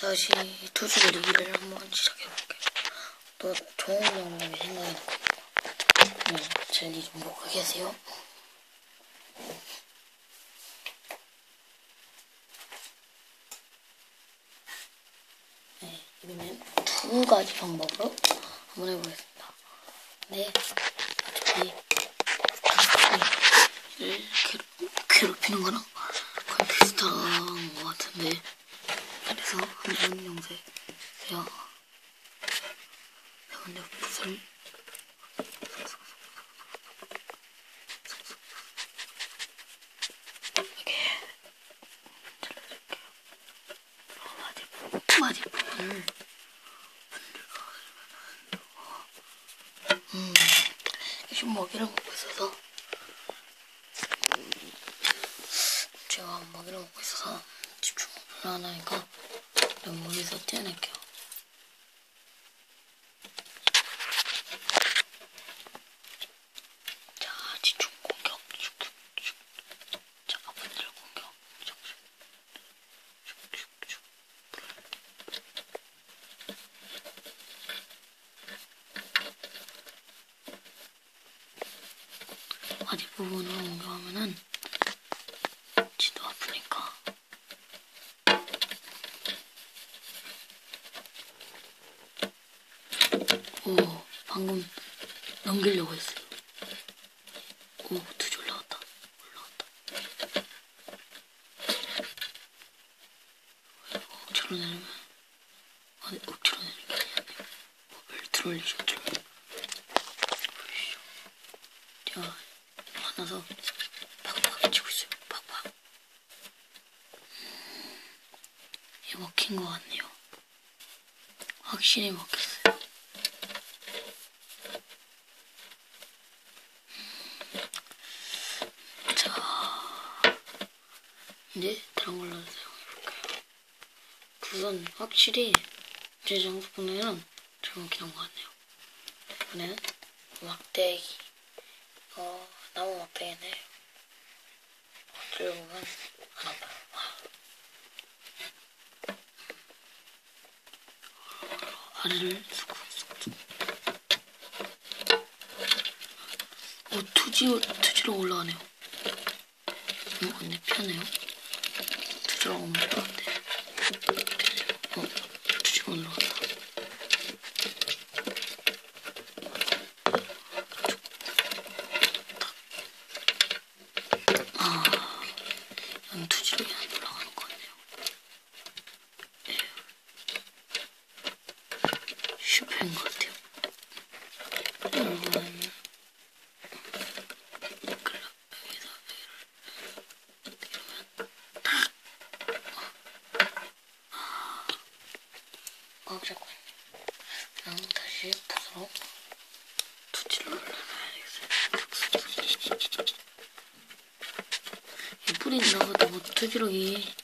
다시 투지 리뷰를 한번 시작해볼게요. 또 좋은 영상이 생각이 나거든요. 잘 좀 보고 계세요. 네, 이번엔 두 가지 방법으로 한번 해보겠습니다. 네, 어차피 괴롭히는 거랑 거의 비슷한 것 같은데, 그래서 한번 영상에요. 근데 붓을 이렇게 잘라줄게요. 마디 부분을 지금 먹이를 먹고 있어서 제가 먹이를 먹고 있어서 집중을 안 하니까 머리에서 떼어낼게요. 자, 집중 공격. 자, 아버지를 공격. 아랫부분으로 공격하면은 지도 아프니까. 오, 방금 넘기려고 했어요. 오, 투지 올라왔다. 억지로 내리면, 아니, 억지로 내리는 게 아니야. 벨트를 올리셨죠. 제가 화나서 팍팍 치고 있어요. 팍팍. 이게 먹힌 것 같네요. 확실히 먹혔어요. 자, 이제 다른 걸로 사용해볼까요? 우선 확실히 제 장수분에는 잘 먹히는 것 같네요. 이번에는 막대기. 나무 막대기인데 엎드려 보면 안 아파요. 아래를 쑥쑥. 투지로 올라가네요. 근데 편해요. 투지로 올라가는데. 투지로 올라간다. 투지로 그냥 올라가는 것 같네요. 슈퍼인 것 같아요. 여러분, 여기서 이러면 탁! 꽉 잡고 있네요. 그냥 다시 붓으로 투지를 올려놔야겠어요. 이 뿌리 지나가도 뭐 투지력이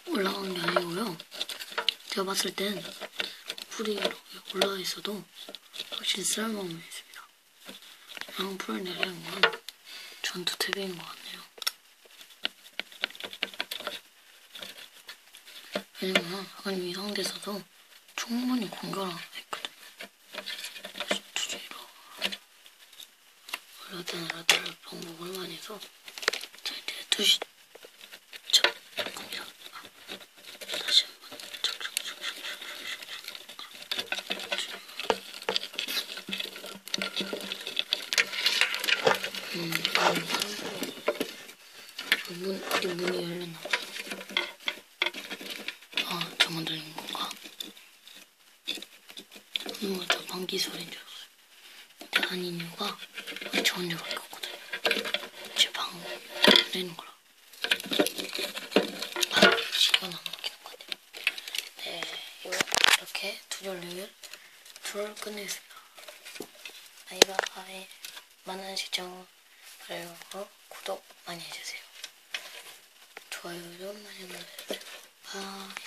올라간 게 아니고요. 제가 봤을 땐 풀이 이렇게 올라와 있어도 확실히 쓸모는 있습니다. 그냥 풀을 내리는 건 전투 탭인 것 같네요. 왜냐면 아까 이 상태에서도 충분히 공격을 했거든요. 다시 투지로 올렸다 내렸다 방법을 많이 해서 자, 이제 투시 공격 다시 한번 이 문이 열렸나? 아, 저만 들리는 건가? 저 방귀 소리인 줄 알았어요. 근데 아닌 이유가 저 혼자밖에 없거든요. 제 방 내는 거라. 시간 안 막히는 것 같아요. 네, 이렇게 투절을 끝냈습니다. 바이바이. 많은 시청 바라고 구독 많이 해주세요. 좋아요 좀 많이 눌러주세요. 바이.